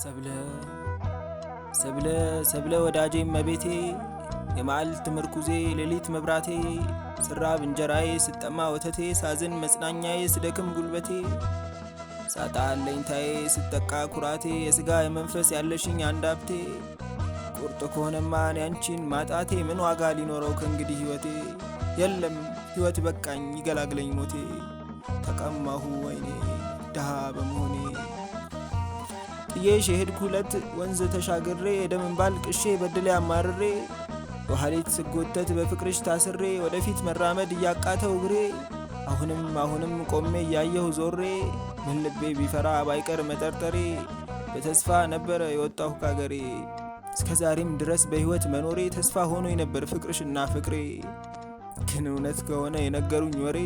ሰብለ ሰብለ ሰብለ ወዳጄ መቤቴ የማልት ምርኩዜ ሌሊት መብራቴ ስራብ እንጀራዬ ስጠማ ወተቴ ሳዝን መጽናኛዬ ስደክም ጉልበቴ ሳጣ አለኝታዬ ስተቃ ኩራቴ የስጋ የመንፈስ ያለሽኝ አንዳብቴ ቁርጥ ከሆነማ እኔ አንቺን ማጣቴ ምን ዋጋ ሊኖረው ከእንግዲህ ህይወቴ የለም ህይወት በቃኝ ይገላግለኝ ሞቴ ተቀማሁ ወይኔ ድሃ በመሆኔ ጥዬሽ የሄድኩለት ወንዝ ተሻግሬ የደምን ባል ቅሼ በድሌ አማርሬ በኋሊት ስጎተት በፍቅርሽ ታስሬ ወደፊት መራመድ እያቃተው እግሬ አሁንም ቆሜ እያየሁ ዞሬ ምን ልቤ ቢፈራ ባይቀር መጠርጠሬ በተስፋ ነበረ የወጣሁ ካገሬ እስከዛሬም ድረስ በህይወት መኖሬ ተስፋ ሆኖኝ ነበር ፍቅርሽና ፍቅሬ ግን እውነት ከሆነ የነገሩኝ ወሬ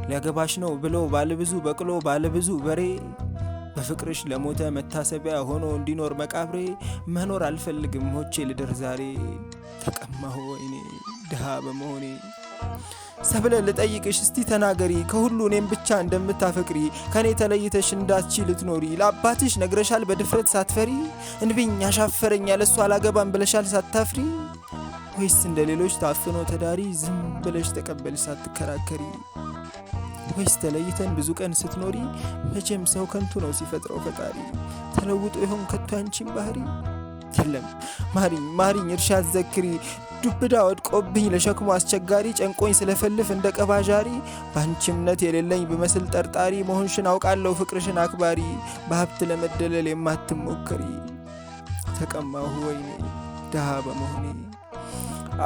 ሊያገባሽ ነው ብለው ባለብዙ በቅሎ ባለብዙ በሬ በፍቅርሽ ለሞተ መታሰቢያ ሆኖ እንዲኖር መቃብሬ መኖር አልፈልግም ሞቼ ልደር ዛሬ ተቀማሁ ወይኔ ድሃ በመሆኔ ሰብለ ልጠይቅሽ እስቲ ተናገሪ ከሁሉ እኔም ብቻ እንደምታፈቅሪ ከኔ ተለይተሽ እንዳትቺ ልትኖሪ ለአባትሽ ነግረሻል በድፍረት ሳትፈሪ እንብኝ ያሻፈረኝ ያለሱ አላገባም ብለሻል ሳታፍሪ ወይስ እንደ ሌሎች ታፍኖ ተዳሪ ዝም ብለሽ ተቀበልሽ ሳትከራከሪ ወይስ ተለይተን ብዙ ቀን ስትኖሪ መቼም ሰው ከንቱ ነው ሲፈጥረው ፈጣሪ ተለውጦ ይሆን ከቶ አንቺን ባህሪ የለም ማሪኝ እርሻት ዘክሪ ዱብዳ ወድቆብኝ ለሸክሙ አስቸጋሪ ጨንቆኝ ስለፈልፍ እንደ ቀባዣሪ ባንቺ እምነት የሌለኝ በመስል ጠርጣሪ መሆንሽን አውቃለሁ ፍቅርሽን አክባሪ በሀብት ለመደለል የማትሞከሪ ተቀማሁ ወይኔ ድሃ በመሆኔ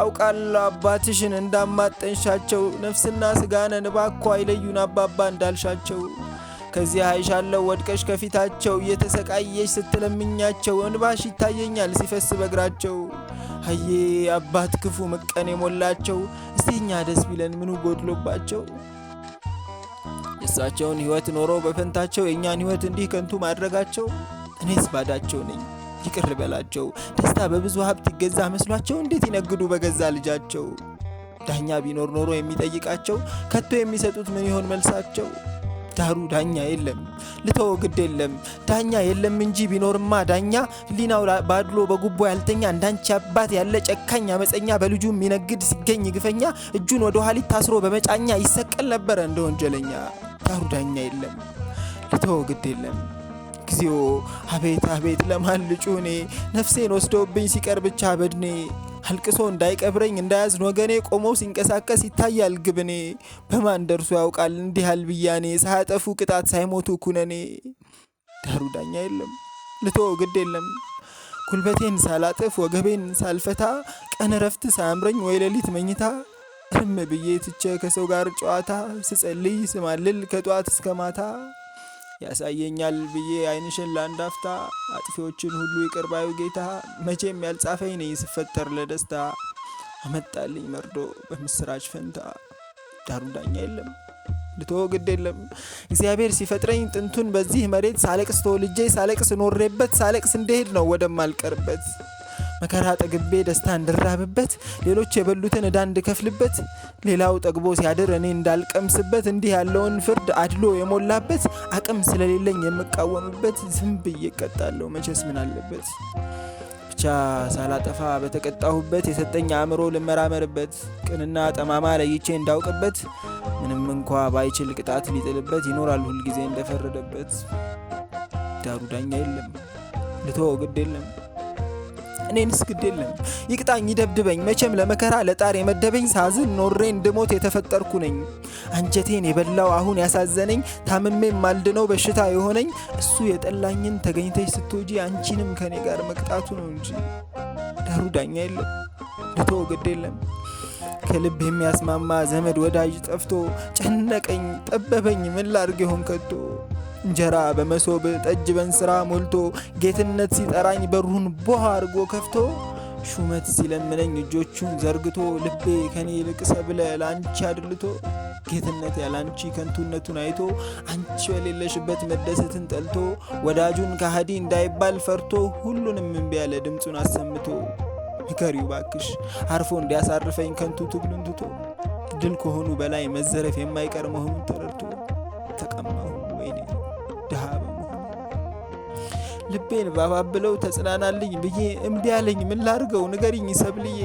አውቃለሁ አባትሽን እንዳማጠንሻቸው ነፍስና ስጋነን እባክዎ አይለዩን አባባ እንዳልሻቸው ከዚህ አይሻለው ወድቀሽ ከፊታቸው እየተሰቃየሽ ስትለምኛቸው እንባሽ ይታየኛል ሲፈስ በእግራቸው አዬ አባት ክፉ ምቀን የሞላቸው እስቲኛ ደስ ቢለን ምኑ ጎድሎባቸው የእሳቸውን ህይወት ኖሮ በፈንታቸው የእኛን ህይወት እንዲህ ከንቱ ማድረጋቸው እኔስ ባዳቸው ነኝ ይቅር ልበላቸው ደስታ በብዙ ሀብት ይገዛ መስሏቸው እንዴት ይነግዱ በገዛ ልጃቸው ዳኛ ቢኖር ኖሮ የሚጠይቃቸው ከቶ የሚሰጡት ምን ይሆን መልሳቸው ዳሩ ዳኛ የለም ልተው ግድ የለም ዳኛ የለም እንጂ ቢኖርማ ዳኛ ሊናው ባድሎ በጉቦ ያልተኛ እንዳንቺ አባት ያለ ጨካኝ አመፀኛ በልጁ የሚነግድ ሲገኝ ግፈኛ እጁን ወደ ኋሊት ታስሮ በመጫኛ ይሰቀል ነበረ እንደ ወንጀለኛ ዳሩ ዳኛ የለም ልተው ግድ የለም እግዚኦ አቤት ለማን ልጩኔ ነፍሴን ወስደውብኝ ሲቀር ብቻ በድኔ አልቅሶ እንዳይቀብረኝ እንዳያዝን ወገኔ ቆሞ ሲንቀሳቀስ ይታያል ግብኔ በማን ደርሶ ያውቃል እንዲህ አልብያኔ ሳያጠፉ ቅጣት ሳይሞቱ ኩነኔ ዳሩ ዳኛ የለም ልተው ግድ የለም ጉልበቴን ሳላጥፍ ወገቤን ሳልፈታ ቀን ረፍት ሳያምረኝ ወይ ሌሊት መኝታ እርም ብዬ ትቼ ከሰው ጋር ጨዋታ ስጸልይ ስማልል ከጧት እስከ ማታ ያሳየኛል ብዬ አይንሽን ላንዳፍታ አጥፊዎችን ሁሉ ይቅርባዩ ጌታ መቼም ያልጻፈኝ ነኝ ስፈጠር ለደስታ አመጣልኝ መርዶ በምስራች ፈንታ ዳሩ ዳኛ የለም ልተው ግድ የለም እግዚአብሔር ሲፈጥረኝ ጥንቱን በዚህ መሬት ሳለቅስ ተወልጄ ሳለቅስ ኖሬበት ሳለቅስ እንደሄድ ነው ወደማልቀርበት መከራ ጠግቤ ደስታ እንድራብበት ሌሎች የበሉትን ዕዳ እንድከፍልበት ሌላው ጠግቦ ሲያድር እኔ እንዳልቀምስበት እንዲህ ያለውን ፍርድ አድሎ የሞላበት አቅም ስለሌለኝ የምቃወምበት ዝም ብዬ እቀጣለሁ መቼስ ምን አለበት ብቻ ሳላጠፋ በተቀጣሁበት የሰጠኝ አእምሮ ልመራመርበት ቅንና ጠማማ ለይቼ እንዳውቅበት ምንም እንኳ ባይችል ቅጣት ሊጥልበት ይኖራል ሁልጊዜ እንደፈረደበት ዳሩ ዳኛ የለም ልተው ግድ የለም እኔንስ ግድ የለም ይቅጣኝ ይደብድበኝ መቼም ለመከራ ለጣር የመደበኝ ሳዝን ኖሬ እንድሞት የተፈጠርኩ ነኝ አንጀቴን የበላው አሁን ያሳዘነኝ ታምሜም ማልድነው በሽታ የሆነኝ እሱ የጠላኝን ተገኝተሽ ስትወጂ አንቺንም ከኔ ጋር መቅጣቱ ነው እንጂ ዳሩ ዳኛ የለም ልተው ግድ የለም ከልብ የሚያስማማ ዘመድ ወዳጅ ጠፍቶ ጨነቀኝ ጠበበኝ ምን ላድርግ ይሆን ከቶ እንጀራ በመሶብ ጠጅ በእንስራ ሞልቶ ጌትነት ሲጠራኝ በሩን ቦሃ አርጎ ከፍቶ ሹመት ሲለምነኝ እጆቹን ዘርግቶ ልቤ ከኔ ይልቅ ሰብለ ላንቺ አድልቶ ጌትነት ያላንቺ ከንቱነቱን አይቶ አንቺ በሌለሽበት መደሰትን ጠልቶ ወዳጁን ከሃዲ እንዳይባል ፈርቶ ሁሉንም እምቢ ያለ ድምጹን አሰምቶ ምከሪው ባክሽ አርፎ እንዲያሳርፈኝ ከንቱ ትግሉን ትቶ ድል ከሆኑ በላይ መዘረፍ የማይቀር መሆኑን ተረድቶ ተቀማሁ ወይኔ ድሃ በመሆኑ ልቤን ባባብለው ተጽናናልኝ ብዬ እምቢ አለኝ ምን ላርገው ንገሪኝ ሰብልዬ።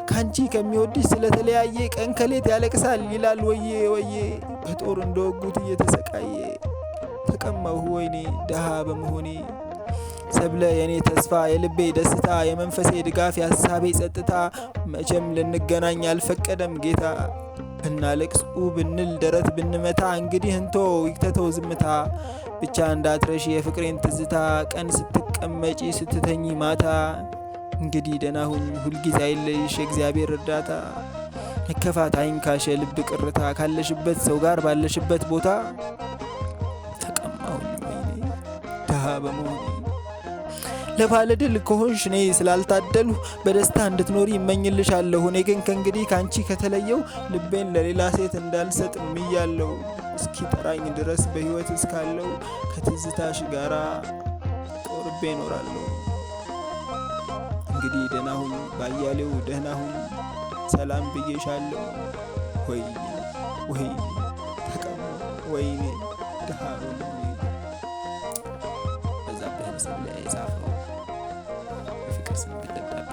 ካንቺ ከሚወድሽ ስለተለያየ ቀን ከሌት ያለቅሳል ይላል ወዬ ወዬ። በጦር እንደወጉት እየተሰቃየ ተቀማሁ ወይኔ ደሃ በመሆኔ። ሰብለ የኔ ተስፋ የልቤ ደስታ የመንፈሴ ድጋፍ የሀሳቤ ጸጥታ። መቼም ልንገናኝ አልፈቀደም ጌታ። ብናለቅስ ብንል ደረት ብንመታ እንግዲህ እንቶ ይክተተው ዝምታ። ብቻ እንዳትረሺ የፍቅሬን ትዝታ ቀን ስትቀመጪ ስትተኚ ማታ። እንግዲህ ደህና ሁኝ ሁልጊዜ አይለይሽ የእግዚአብሔር እርዳታ። መከፋት አይንካሽ የልብ ቅርታ ካለሽበት ሰው ጋር ባለሽበት ቦታ። ተቀማሁኝ ወይኔ ደሃ በመሆኔ። ለባለድል ከሆንሽ እኔ ስላልታደሉ በደስታ እንድትኖሪ ይመኝልሻለሁ። እኔ ግን ከእንግዲህ ካንቺ ከተለየው ልቤን ለሌላ ሴት እንዳልሰጥ ምያለሁ። እስኪ ጠራኝ ድረስ በሕይወት እስካለው ከትዝታሽ ጋራ ቆርቤ እኖራለሁ። እንግዲህ ደህና ሁኝ ባያሌው ደህና ሁኝ ሰላም ብዬሻለሁ። ወይኔ ወይኔ ተቀሙ ወይኔ ደሃ በዛብህ ሰብለ የጻፈው የፍቅር ስንብት ደብዳቤ